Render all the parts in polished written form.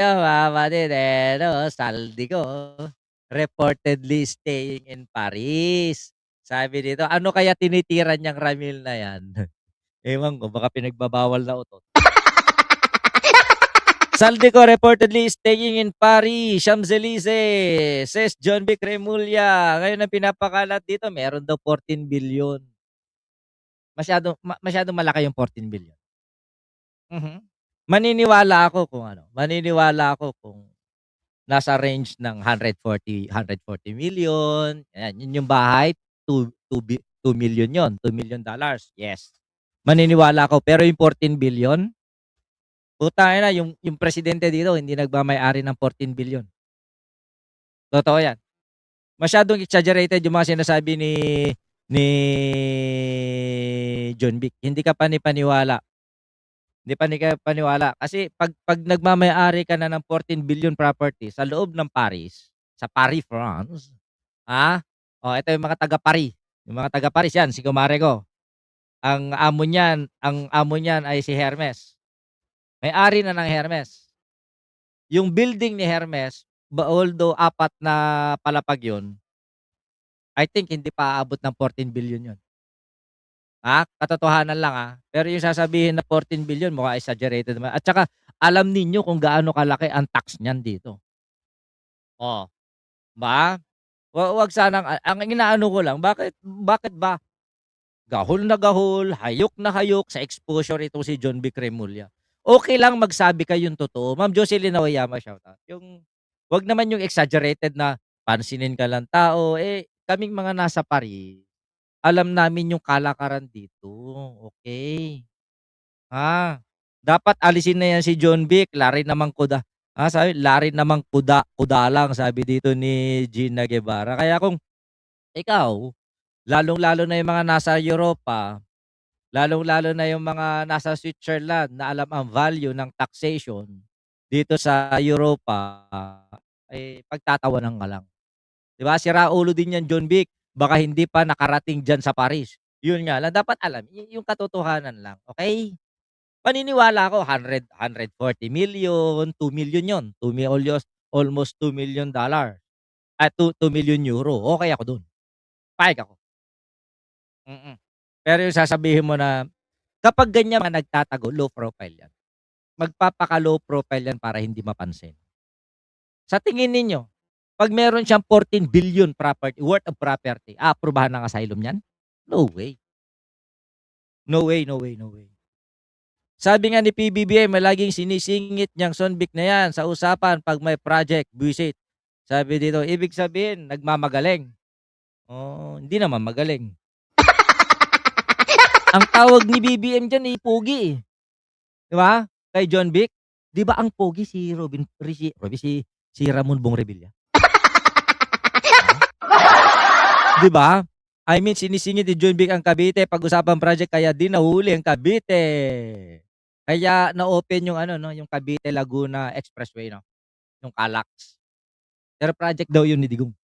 Mga marinero, saldigo, reportedly staying in Paris. Sabi dito, ano kaya tinitira niyang Ramil na yan? Ewan ko, baka pinagbabawal na utot. Saldico reportedly staying in Paris, Champs-Élysées, says John Vic Remulla. Ngayon ang pinapakalat dito, meron daw 14 billion. Masyadong malaki yung 14 billion. Mhm. Maniniwala ako kung nasa range ng 140 million, ayan, yun yung bahay, 2 million yun, $2 million, yes. Maniniwala ako, pero yung 14 billion, putangina yung presidente dito hindi nagmamay-ari ng 14 billion. Totoo yan. Masyadong exaggerated yung mga sinasabi ni John Vic. Hindi ka panipaniwala. Hindi ka paniwala kasi pag nagmamay-ari ka na ng 14 billion property sa loob ng Paris, sa Paris, France, oh, ito yung mga taga Paris. Yung mga taga Paris yan, si kumare ko. Ang amo niyan ay si Hermes. May-ari na ng Hermes. Yung building ni Hermes, although 4 na palapag yun, I think hindi pa aabot ng 14 billion yun. Katotohanan lang, pero yung sasabihin na 14 billion mukhang exaggerated naman at saka alam ninyo kung gaano kalaki ang tax niyan dito. Oh, ba? Wag sanang ang inaano ko lang, bakit ba gahol na gahol, hayok na hayok sa exposure itong si John Vic Remulla. Okey lang magsabi kayong totoo. Ma'am Jocelyn Aoyama, shoutout. Yung wag naman yung exaggerated na pansinin ka lang tao, kaming mga nasa Paris, alam namin yung kalakaran dito, okey. Dapat alisin na yan si John Vic, lari namang kuda sabi lari namang kuda, kuda lang sabi dito ni Gina Guevara. Kaya kung ikaw, lalong-lalo na yung mga nasa Europa, lalong-lalo na yung mga nasa Switzerland na alam ang value ng taxation dito sa Europa, pagtatawanan ka lang. 'Di ba, sira ulo din yan John Vic, baka hindi pa nakarating diyan sa Paris. Yun nga lang dapat alam yung katotohanan lang, okey? Paniniwala ako 140 million, 2 million yun, almost $2 million, €2 million, okey ako dun, payag ako. Mm. Pero yung sasabihin mo na kapag ganyan mga nagtatago, low profile yan. Magpapaka-low profile yan para hindi mapansin. Sa tingin ninyo, 'pag meron siyang 14 billion worth of property, aaprubahan ng asylum yan? No way. No way, no way, no way. Sabi nga ni PBBM, laging sinisingit niyang Sonvic na yan sa usapan 'pag may project, visit. Sabi dito, ibig sabihin nagmamagaling. Oh, hindi naman magaling. Ang tawag ni BBM diyan, pogi, 'di ba? Kay John Vic. 'Di ba ang pogi si si Ramon Bong Revilla? 'Di ba? I mean sinisingit ni John Vic ang Cavite pag-usapang project kaya din nahuli ang Cavite. Kaya na-open yung ano 'no, yung Cavite Laguna Expressway 'no, yung CALAX. Pero project daw yun ni Digong.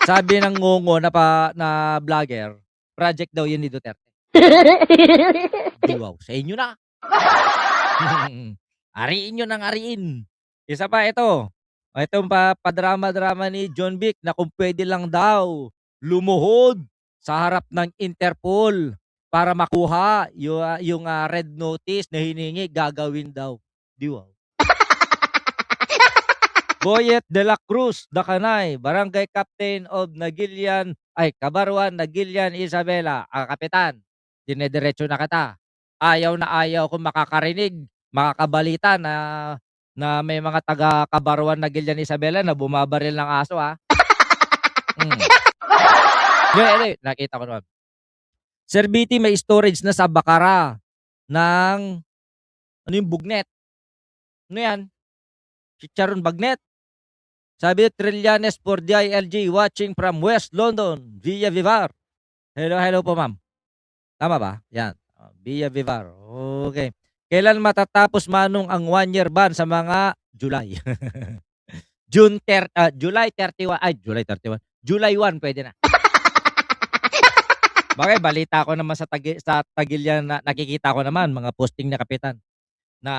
Sabi ng ngongo na vlogger, project daw yun ni Duterte. Di wow, sa inyo na. Ariin niyo ng ariin. Isa pa ito, itong padrama-drama ni John Vic na kung puwede lang daw lumuhod sa harap ng Interpol para makuha yung red notice na hiningi gagawin daw. Di wow. Boyet de la Cruz Dacanay, Barangay Captain of Cabarwan, Nagilian, Isabela. Kapitan, dinediretso na kita. Ayaw na ayaw kong makakabalita na may mga taga Cabarwan, Nagilian, Isabela na bumabaril ng aso, Hindi, nakita ko naman. Sir BT, may storage na sa Bacara ng ano yung bugnet. Ano yan? Chicharon bagnet. Sabi Trillanes for DILG watching from West London via Vivar. Hello, hello po ma'am. Tama ba? Yan. Via Vivar. Okay. Kailan matatapos manong ang 1-year ban sa mga July? July 31. July 31. July 1 pwede na. Bagay balita ko naman sa Tagilian na nakikita ko naman mga posting na kapitan na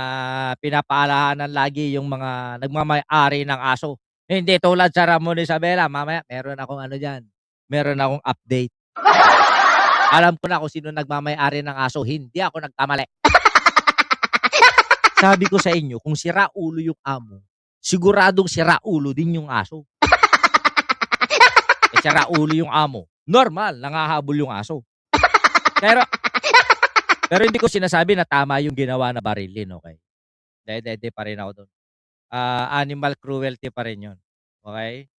pinapaalahanan lagi yung mga nagmamay-ari ng aso. Hindi tulad sa Ramon Isabela, mamaya meron akong ano diyan, meron akong update. Alam ko na kung sino nagmamay-ari ng aso, hindi ako nagkamali. Sabi ko sa inyo, kung sira ulo yung amo, siguradong sira ulo din yung aso. Eh, sira ulo yung amo, normal nanghahabol yung aso. Pero pero hindi ko sinasabi na tama yung ginawa na barilin, okey? Hindi pa rin ako dun. Animal cruelty pa rin yun, okey?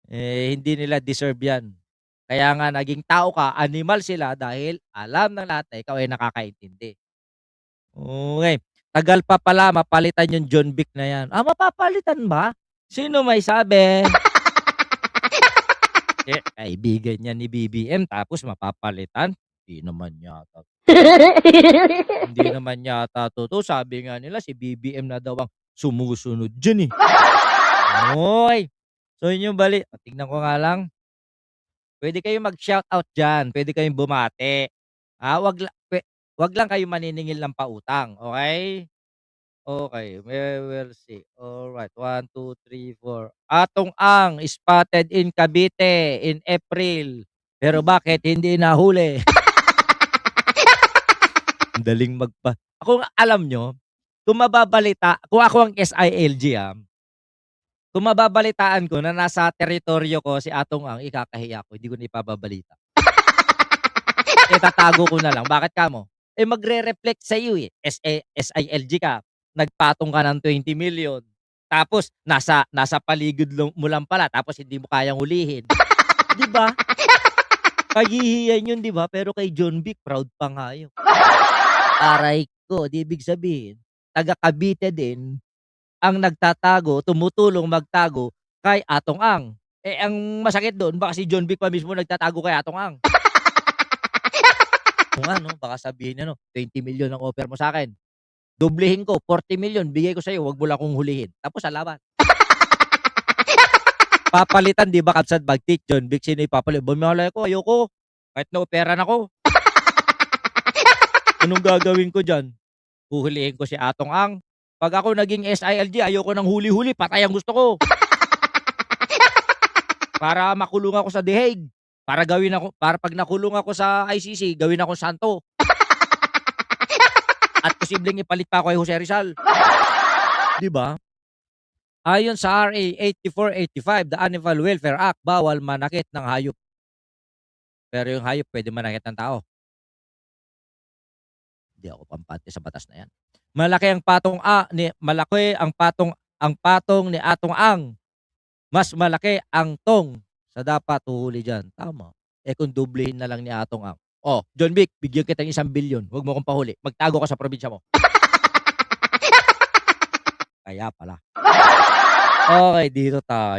Eh, hindi nila deserve yan. Kaya nga naging tao ka, animal sila dahil alam ng lahat na ikaw ay nakakaintindi. Okey, tagal pa pala mapalitan yung John Vic na yan. Mapapalitan ba? Sino may sabi? Eh, kaibigan niya ni BBM tapos mapapalitan? Hindi naman yata. Hindi naman yata totoo. Sabi nga nila si BBM na daw ang sumusunod diyan, eh. Okey. So yun yung tignan ko nga lang. Puwede kayong mag-shoutout diyan, puwede kayong bumati. Wag lang kayong maniningil ng pautang, okey? Okey, we will see. Alright, 1, 2, 3, 4. Atong Ang spotted in Cavite in April, pero bakit hindi nahuli? Ang daling kung alam niyo, kung ako ang SILG, kung mababalitaan ko na nasa teritoryo ko si Atong Ang, ikakahiya ko, hindi ko na ipababalita. Itatago ko na lang, bakit kamo? Eh, magre-reflect sa'yo, eh, SILG ka, nagpatong ka ng 20 million, tapos nasa paligid mo lang pala, tapos hindi mo kayang hulihin, 'di ba? Kahihiyan yun, 'di ba? Pero kay John Vic proud pa nga yun. Aray ko, 'di ibig sabihin, taga Cavite din ang nagtatago, tumutulong magtago kay Atong Ang. Eh, ang masakit dun baka si John Vic pa mismo nagtatago kay Atong Ang. Oo nga 'no, baka sabihin niya 'no, 20 million ang offer mo sa'kin, doblehin ko, 40 million bigay ko sa'yo, wag mo lang akong hulihin, tapos salamat. Papalitan 'di ba kalsad bagtik, John Vic sino ipapalit? Malay ko ayoko, kahit na-operan ako. Anong gagawin ko diyan? Huhulihin ko si Atong Ang. 'Pag ako naging SILG ayoko ng huli-huli, patay ang gusto ko. Para makulong ako sa The Hague, para 'pag nakulong ako sa ICC gawin akong santo. At posibleng ipalit pa ako kay Jose Rizal, 'di ba? Ayon sa RA 8485, the Animal Welfare Act, bawal manakit ng hayop. Pero yung hayop puwede manakit ng tao. Hindi ako pampante sa batas na 'yan. Malaki ang patong ni Atong Ang, mas malaki ang tong sa dapat huhuli diyan, tama. Eh, kung doblehin na lang ni Atong Ang, "Oh, John Vic bigyan kita ng 1 bilyon, wag mo akong pahuli, magtago ka sa probinsya mo." Kaya pala. Okey, dito tayo.